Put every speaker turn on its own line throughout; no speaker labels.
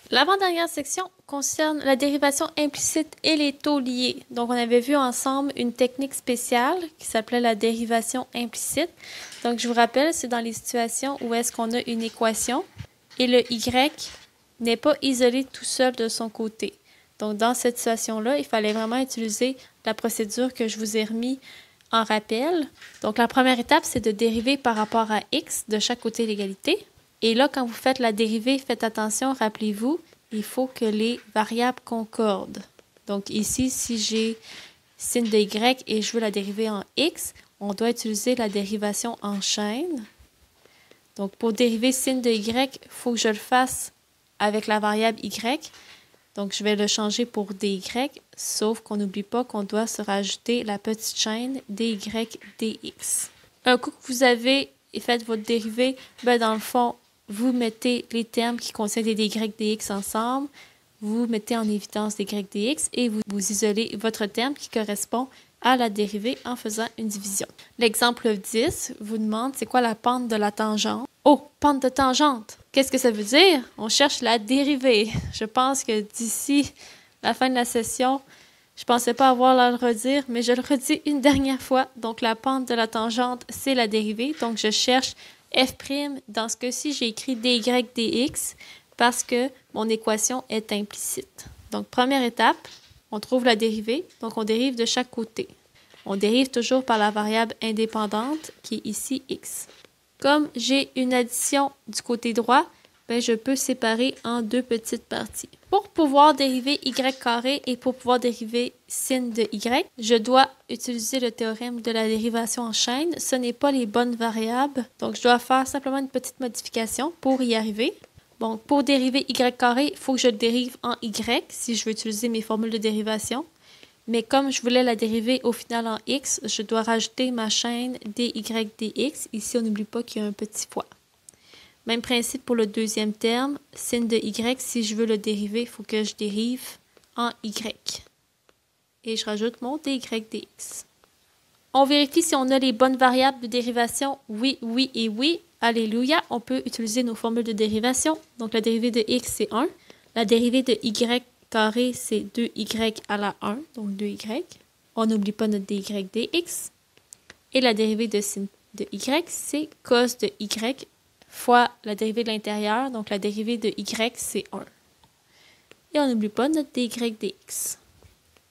L'avant-dernière section concerne la dérivation implicite et les taux liés. Donc, on avait vu ensemble une technique spéciale qui s'appelait la dérivation implicite. Donc, je vous rappelle, c'est dans les situations où est-ce qu'on a une équation et le y n'est pas isolé tout seul de son côté. Donc, dans cette situation-là, il fallait vraiment utiliser la procédure que je vous ai remis en rappel. Donc, la première étape, c'est de dériver par rapport à x de chaque côté de l'égalité. Et là, quand vous faites la dérivée, faites attention, rappelez-vous, il faut que les variables concordent. Donc ici, si j'ai sin de y et je veux la dériver en x, on doit utiliser la dérivation en chaîne. Donc pour dériver sin de y, il faut que je le fasse avec la variable y. Donc je vais le changer pour dy, sauf qu'on n'oublie pas qu'on doit se rajouter la petite chaîne dy dx. Un coup que vous avez fait votre dérivée, ben dans le fond, vous mettez les termes qui contiennent des dy dx ensemble, vous mettez en évidence des y dx et vous isolez votre terme qui correspond à la dérivée en faisant une division. L'exemple 10 vous demande c'est quoi la pente de la tangente. Oh, pente de tangente! Qu'est-ce que ça veut dire? On cherche la dérivée. Je pense que d'ici la fin de la session, je pensais pas avoir à le redire, mais je le redis une dernière fois. Donc, la pente de la tangente, c'est la dérivée. Donc, je cherche f'. Dans ce cas-ci, j'ai écrit dy dx parce que mon équation est implicite. Donc, première étape, on trouve la dérivée. Donc, on dérive de chaque côté. On dérive toujours par la variable indépendante qui est ici x. Comme j'ai une addition du côté droit, ben, je peux séparer en deux petites parties. Pour pouvoir dériver y carré et pour pouvoir dériver sin de y, je dois utiliser le théorème de la dérivation en chaîne. Ce n'est pas les bonnes variables, donc je dois faire simplement une petite modification pour y arriver. Bon, pour dériver y carré, il faut que je le dérive en y si je veux utiliser mes formules de dérivation. Mais comme je voulais la dériver au final en x, je dois rajouter ma chaîne dy dx. Ici, on n'oublie pas qu'il y a un petit fois. Même principe pour le deuxième terme, sin de y, si je veux le dériver, il faut que je dérive en y. Et je rajoute mon dy dx. On vérifie si on a les bonnes variables de dérivation. Oui, oui et oui. Alléluia. On peut utiliser nos formules de dérivation. Donc la dérivée de x, c'est 1. La dérivée de y carré, c'est 2y à la 1, donc 2y. On n'oublie pas notre dy dx. Et la dérivée de sin de y, c'est cos de y fois la dérivée de l'intérieur, donc la dérivée de y, c'est 1. Et on n'oublie pas notre dy dx.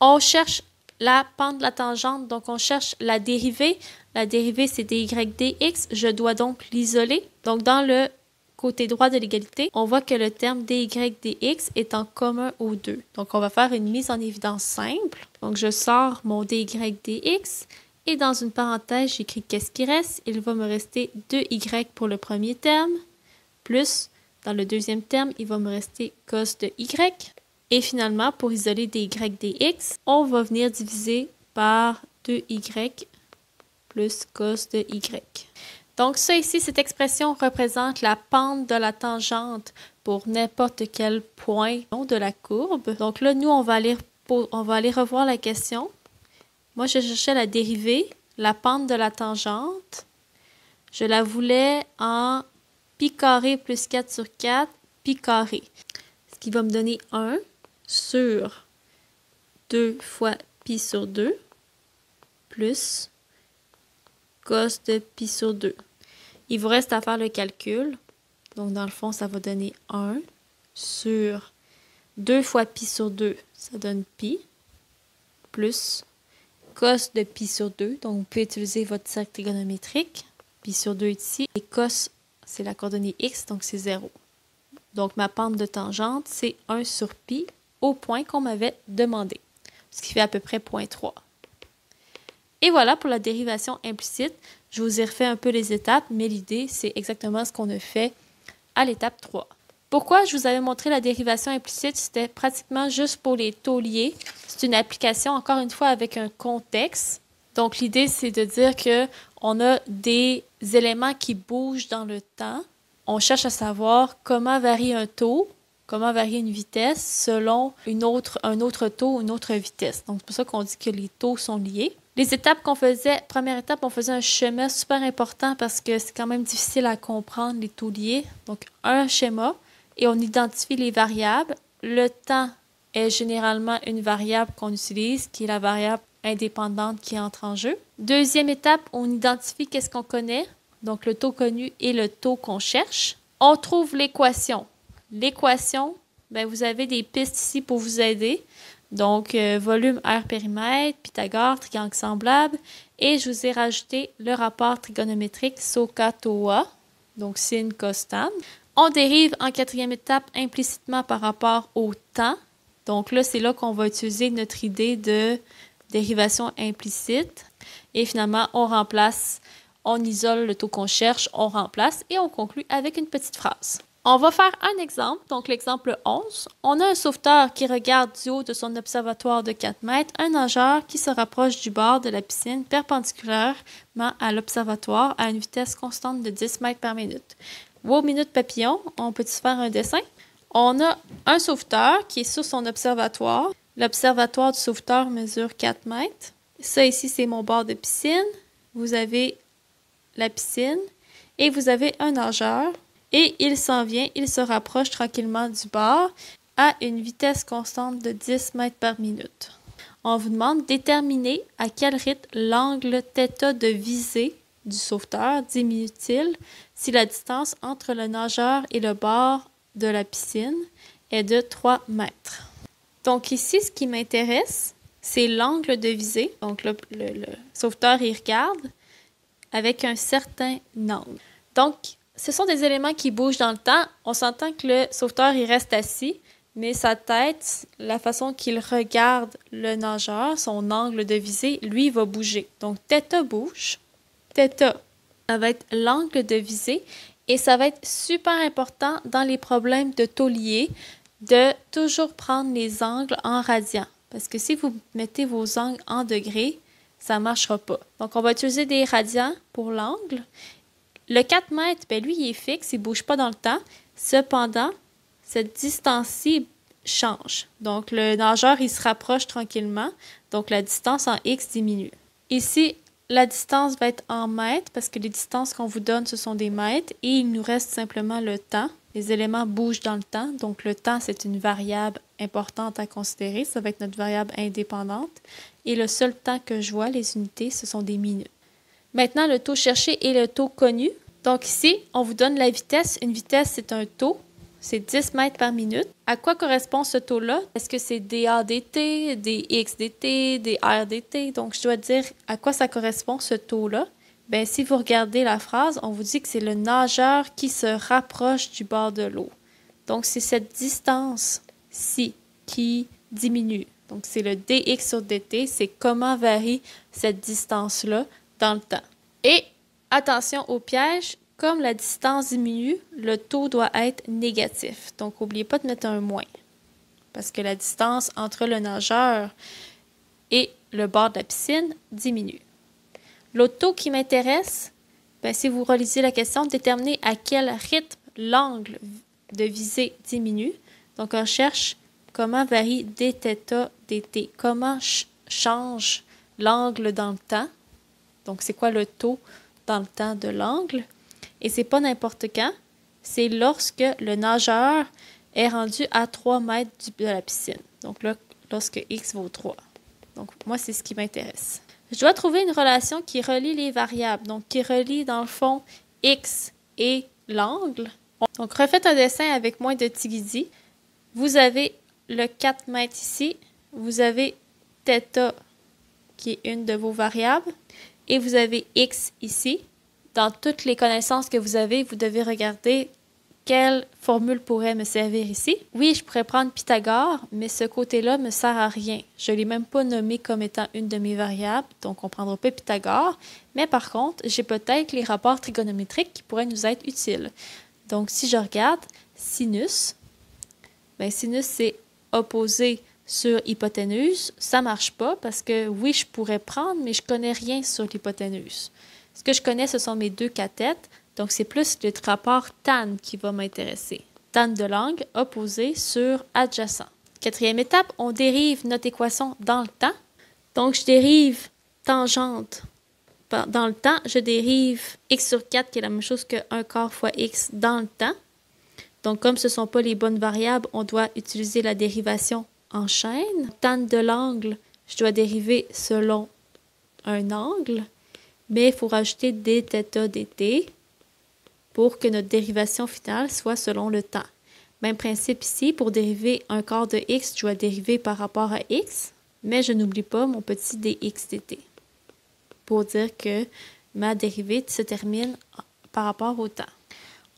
On cherche la pente de la tangente, donc on cherche la dérivée. La dérivée, c'est dy dx. Je dois donc l'isoler. Donc dans le côté droit de l'égalité, on voit que le terme dy dx est en commun aux deux. Donc on va faire une mise en évidence simple. Donc je sors mon dy dx. Et dans une parenthèse, j'écris qu'est-ce qui reste. Il va me rester 2y pour le premier terme, plus, dans le deuxième terme, il va me rester cos de y. Et finalement, pour isoler dy dx, on va venir diviser par 2y plus cos de y. Donc ça ici, cette expression représente la pente de la tangente pour n'importe quel point de la courbe. Donc là, nous, on va aller revoir la question. Moi, je cherchais la dérivée, la pente de la tangente. Je la voulais en pi carré plus 4 sur 4, pi carré. Ce qui va me donner 1 sur 2 fois pi sur 2 plus cos de pi sur 2. Il vous reste à faire le calcul. Donc, dans le fond, ça va donner 1 sur 2 fois pi sur 2, ça donne pi, plus cos de pi sur 2. Donc, vous pouvez utiliser votre cercle trigonométrique. Pi sur 2 ici. Et cos, c'est la coordonnée x, donc c'est 0. Donc, ma pente de tangente, c'est 1 sur pi au point qu'on m'avait demandé, ce qui fait à peu près 0,3. Et voilà pour la dérivation implicite. Je vous ai refait un peu les étapes, mais l'idée, c'est exactement ce qu'on a fait à l'étape 3. Pourquoi je vous avais montré la dérivation implicite? C'était pratiquement juste pour les taux liés. C'est une application, encore une fois, avec un contexte. Donc, l'idée, c'est de dire qu'on a des éléments qui bougent dans le temps. On cherche à savoir comment varie un taux, comment varie une vitesse selon un autre taux, une autre vitesse. Donc, c'est pour ça qu'on dit que les taux sont liés. Les étapes qu'on faisait, première étape, on faisait un schéma super important parce que c'est quand même difficile à comprendre les taux liés. Donc, un schéma. et on identifie les variables. Le temps est généralement une variable qu'on utilise, qui est la variable indépendante qui entre en jeu. Deuxième étape, on identifie qu'est-ce qu'on connaît, donc le taux connu et le taux qu'on cherche. On trouve l'équation. L'équation, ben, vous avez des pistes ici pour vous aider. Donc, volume, aire, périmètre, Pythagore, triangle semblable. Et je vous ai rajouté le rapport trigonométrique SOHCAHTOA, donc sin, cos, tan. On dérive en quatrième étape implicitement par rapport au temps. Donc là, c'est là qu'on va utiliser notre idée de dérivation implicite. Et finalement, on remplace, on isole le taux qu'on cherche, on remplace et on conclut avec une petite phrase. On va faire un exemple, donc l'exemple 11. On a un sauveteur qui regarde du haut de son observatoire de 4 mètres un nageur qui se rapproche du bord de la piscine perpendiculairement à l'observatoire à une vitesse constante de 10 mètres par minute. Wow, minute papillon, on peut-tu faire un dessin? On a un sauveteur qui est sur son observatoire. L'observatoire du sauveteur mesure 4 mètres. Ça ici, c'est mon bord de piscine. Vous avez la piscine et vous avez un nageur. Et il s'en vient, il se rapproche tranquillement du bord à une vitesse constante de 10 mètres par minute. On vous demande de déterminer à quel rythme l'angle θ de visée du sauveteur diminue-t-il si la distance entre le nageur et le bord de la piscine est de 3 mètres. Donc ici, ce qui m'intéresse, c'est l'angle de visée. Donc le sauveteur, il regarde avec un certain angle. Donc, ce sont des éléments qui bougent dans le temps. On s'entend que le sauveteur, il reste assis, mais sa tête, la façon qu'il regarde le nageur, son angle de visée, lui, va bouger. Donc, θ bouge. θ, ça va être l'angle de visée et ça va être super important dans les problèmes de taulier de toujours prendre les angles en radians. Parce que si vous mettez vos angles en degrés, ça ne marchera pas. Donc, on va utiliser des radians pour l'angle. Le 4 mètres, ben lui, il est fixe, il ne bouge pas dans le temps. Cependant, cette distance-ci change. Donc, le nageur, il se rapproche tranquillement. Donc, la distance en X diminue. Ici, la distance va être en mètres parce que les distances qu'on vous donne, ce sont des mètres. Et il nous reste simplement le temps. Les éléments bougent dans le temps. Donc, le temps, c'est une variable importante à considérer. Ça va être notre variable indépendante. Et le seul temps que je vois, les unités, ce sont des minutes. Maintenant, le taux cherché et le taux connu. Donc ici, on vous donne la vitesse. Une vitesse, c'est un taux. C'est 10 mètres par minute. À quoi correspond ce taux-là? Est-ce que c'est dA dt, dx dt, dr dt? Donc, je dois dire à quoi ça correspond ce taux-là. Bien, si vous regardez la phrase, on vous dit que c'est le nageur qui se rapproche du bord de l'eau. Donc, c'est cette distance-ci qui diminue. Donc, c'est le dx sur dt. C'est comment varie cette distance-là dans le temps. Et attention au piège, comme la distance diminue, le taux doit être négatif. Donc, n'oubliez pas de mettre un moins. Parce que la distance entre le nageur et le bord de la piscine diminue. L'autre taux qui m'intéresse, si vous relisez la question, déterminer à quel rythme l'angle de visée diminue. Donc, on cherche comment varie dθ dt. Comment change l'angle dans le temps. Donc, c'est quoi le taux dans le temps de l'angle? Et c'est pas n'importe quand. C'est lorsque le nageur est rendu à 3 mètres de la piscine. Donc là, lorsque x vaut 3. Donc, moi, c'est ce qui m'intéresse. Je dois trouver une relation qui relie les variables. Donc, qui relie, dans le fond, x et l'angle. Donc, refaites un dessin avec moins de tigidi. Vous avez le 4 mètres ici. Vous avez θ, qui est une de vos variables. Et vous avez x ici. Dans toutes les connaissances que vous avez, vous devez regarder quelle formule pourrait me servir ici. Oui, je pourrais prendre Pythagore, mais ce côté-là ne me sert à rien. Je ne l'ai même pas nommé comme étant une de mes variables, donc on ne prendra pas Pythagore. Mais par contre, j'ai peut-être les rapports trigonométriques qui pourraient nous être utiles. Donc, si je regarde sinus, sinus, c'est opposé sur hypoténuse, ça ne marche pas parce que oui, je pourrais prendre, mais je ne connais rien sur l'hypoténuse. Ce que je connais, ce sont mes deux cathètes, donc c'est plus le rapport tan qui va m'intéresser. Tan de l'angle opposé sur adjacent. Quatrième étape, on dérive notre équation dans le temps. Donc, je dérive tangente dans le temps, je dérive x sur 4 qui est la même chose que 1 quart fois x dans le temps. Donc, comme ce ne sont pas les bonnes variables, on doit utiliser la dérivation en chaîne. Tan de l'angle, je dois dériver selon un angle, mais il faut rajouter dθ dt pour que notre dérivation finale soit selon le temps. Même principe ici, pour dériver un quart de x, je dois dériver par rapport à x, mais je n'oublie pas mon petit dx dt pour dire que ma dérivée se termine par rapport au temps.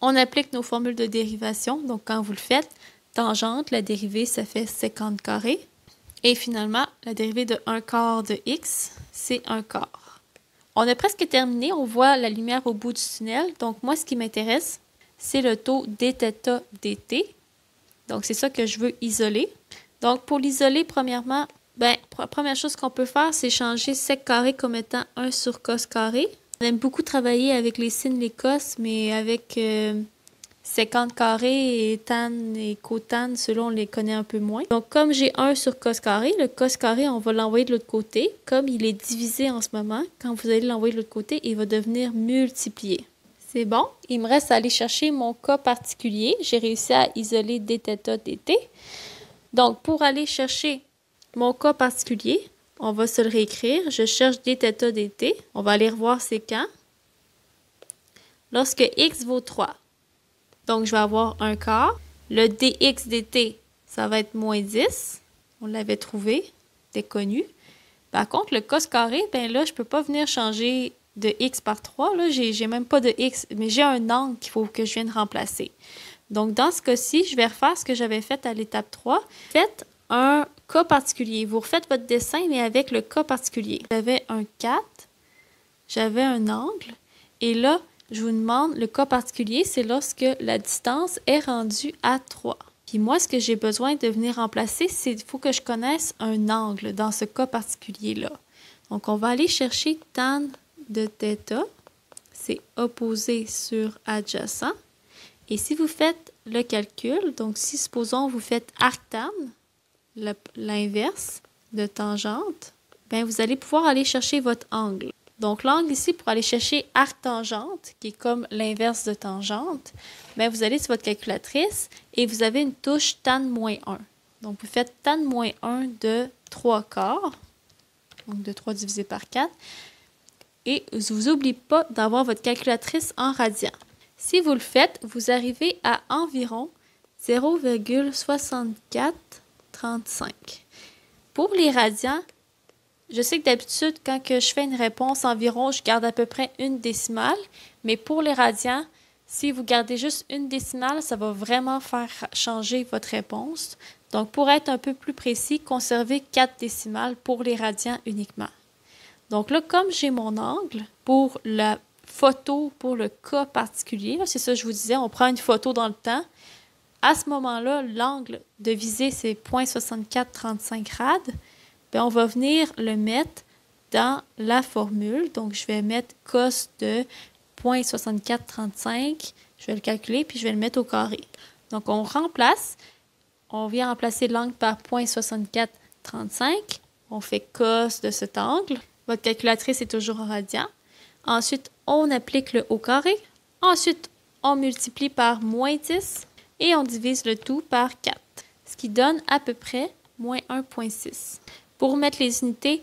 On applique nos formules de dérivation, donc quand vous le faites, tangente, la dérivée, ça fait sécante carré. Et finalement, la dérivée de 1 quart de x, c'est 1 quart. On a presque terminé, on voit la lumière au bout du tunnel. Donc moi, ce qui m'intéresse, c'est le taux dθ dt. Donc c'est ça que je veux isoler. Donc pour l'isoler, premièrement, la première chose qu'on peut faire, c'est changer sec carré comme étant 1 sur cos carré. On aime beaucoup travailler avec les sines, les cos, mais avec sécante carré et tan et cotane, selon on les connaît un peu moins. Donc, comme j'ai 1 sur cos carré, le cos carré, on va l'envoyer de l'autre côté. Comme il est divisé en ce moment, quand vous allez l'envoyer de l'autre côté, il va devenir multiplié. C'est bon. Il me reste à aller chercher mon cas particulier. J'ai réussi à isoler dθ dt. Donc, pour aller chercher mon cas particulier, on va se le réécrire. Je cherche dθ dt. On va aller revoir c'est quand. Lorsque x vaut 3. Donc, je vais avoir 1 quart. Le dx dt, ça va être moins 10. On l'avait trouvé. C'était connu. Par contre, le cos carré, ben là, je ne peux pas venir changer de x par 3. Là, j'ai même pas de x, mais j'ai un angle qu'il faut que je vienne remplacer. Donc, dans ce cas-ci, je vais refaire ce que j'avais fait à l'étape 3. Faites un cas particulier. Vous refaites votre dessin, mais avec le cas particulier. J'avais un 4, j'avais un angle, et là, je vous demande, le cas particulier, c'est lorsque la distance est rendue à 3. Puis moi, ce que j'ai besoin de venir remplacer, c'est qu'il faut que je connaisse un angle dans ce cas particulier-là. Donc, on va aller chercher tan de θ, c'est opposé sur adjacent. Et si vous faites le calcul, donc si supposons vous faites arctan, l'inverse de tangente, bien vous allez pouvoir aller chercher votre angle. Donc l'angle ici, pour aller chercher arctangente, qui est comme l'inverse de tangente, bien vous allez sur votre calculatrice et vous avez une touche tan moins 1. Donc vous faites tan moins 1 de 3 quarts, donc de 3 divisé par 4. Et vous n'oubliez pas d'avoir votre calculatrice en radians. Si vous le faites, vous arrivez à environ 0,6435. Pour les radians, je sais que d'habitude, quand je fais une réponse environ, je garde à peu près une décimale. Mais pour les radians, si vous gardez juste une décimale, ça va vraiment faire changer votre réponse. Donc, pour être un peu plus précis, conservez 4 décimales pour les radians uniquement. Donc là, comme j'ai mon angle, pour la photo, pour le cas particulier, c'est ça que je vous disais, on prend une photo dans le temps. À ce moment-là, l'angle de visée, c'est 0,6435 rad. Bien, on va venir le mettre dans la formule. Donc, je vais mettre cos de 0,6435. Je vais le calculer, puis je vais le mettre au carré. Donc, on remplace. On vient remplacer l'angle par 0,6435. On fait cos de cet angle. Votre calculatrice est toujours en radian. Ensuite, on applique le au carré. Ensuite, on multiplie par moins 10 et on divise le tout par 4, ce qui donne à peu près moins 1,6. Pour mettre les unités,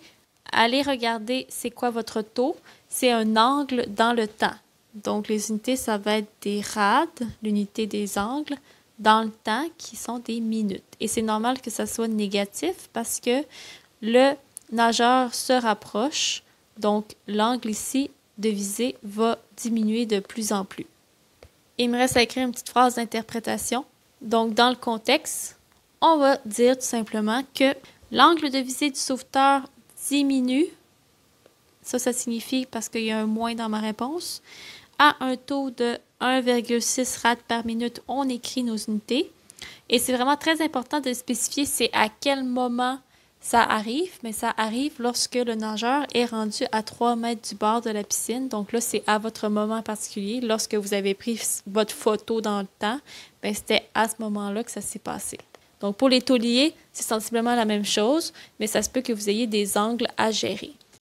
allez regarder c'est quoi votre taux. C'est un angle dans le temps. Donc, les unités, ça va être des rads, l'unité des angles, dans le temps, qui sont des minutes. Et c'est normal que ça soit négatif parce que le nageur se rapproche. Donc, l'angle ici de visée va diminuer de plus en plus. Il me reste à écrire une petite phrase d'interprétation. Donc, dans le contexte, on va dire tout simplement que l'angle de visée du sauveteur diminue. Ça signifie, parce qu'il y a un moins dans ma réponse, à un taux de 1,6 rad par minute, on écrit nos unités. Et c'est vraiment très important de spécifier c'est à quel moment ça arrive, mais ça arrive lorsque le nageur est rendu à 3 mètres du bord de la piscine. Donc là, c'est à votre moment particulier. Lorsque vous avez pris votre photo dans le temps, bien, c'était à ce moment-là que ça s'est passé. Donc pour les tauliers, c'est sensiblement la même chose, mais ça se peut que vous ayez des angles à gérer.